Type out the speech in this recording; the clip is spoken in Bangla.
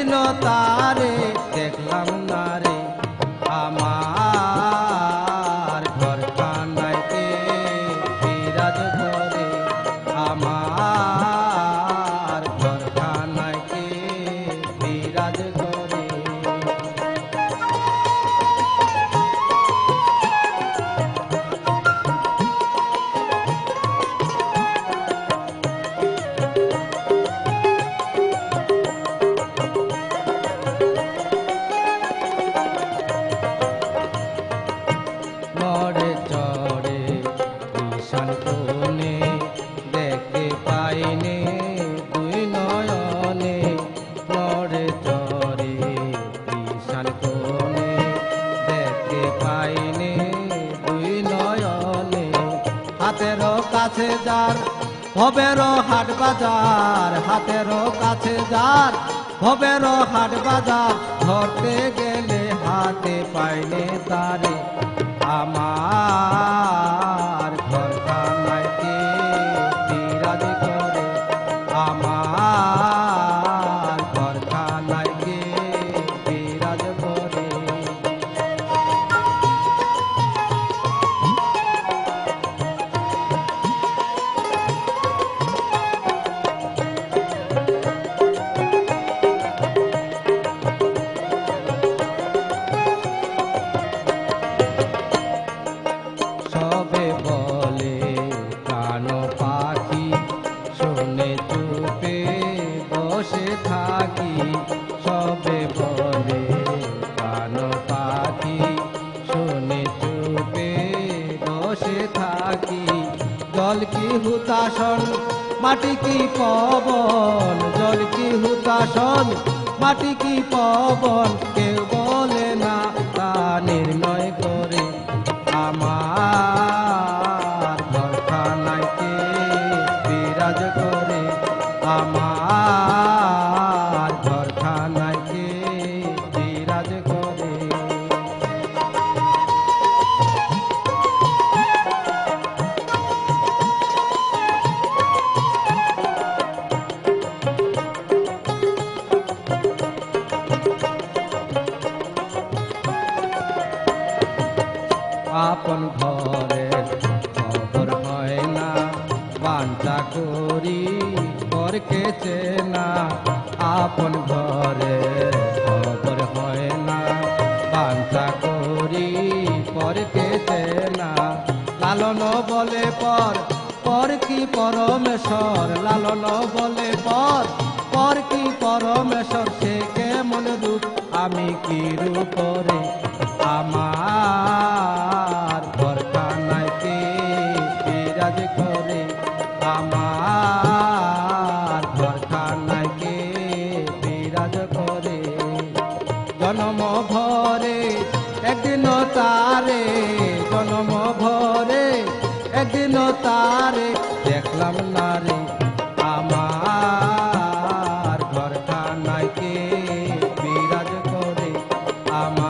একদিনও তারে দেখলাম না রে। আমার ঘরখানায় কে বিরাজ করে, আমার ঘরখানায় কে বিরাজ করে। নড়ে চড়ে ঈশান কোণে দেখতে পাইনে দুই নয়নে, নড়ে চড়ে ঈশান কোণে দেখতে পাইনে দুই নয়নে। হাতেরও কাছে যার ভবেরও হাট বাজার, হাতেরও কাছে যার ভবেরও হাট বাজার, ধরতে গেলে হাতে পাইনে তারে। আমার ঘরখানায় কে বিরাজ করে, আমার ঘরখানায় কে বিরাজ করে। সবে বলে কান পাখি শুনে চুপে বসে থাকি, সবে বলে কান পাখি শুনে চুপে বসে থাকি। জল কি হুতাশন মাটি কি পবন, জল কি হুতাশন মাটি কি পবন, কেউ বলে না তা নির্ণয় করে। আমার ঘরখানায় কে বিরাজ করে, আমার ঘরখানায় কে বিরাজ করে। আপন ঘরের খবর হয় না, বাঞ্ছা করি পরকে চেনা। আপন ঘরের খবর হয় না, বাঞ্ছা করি পরকে চেনা। লালন বলে পর, পর কি পরমেশ্বর, লালন বলে পর, পর কি পরমেশ্বর, সে কেমন রূপ আমি কি রূপ রে। আমার ঘরখানায় কে বিরাজ করে, আমার ঘরখানায় কে বিরাজ করে। জনম ভরে একদিন তারে, জনম ভরে একদিন তারে দেখলাম না রে। আমার ঘরখানায় কে বিরাজ করে, আমার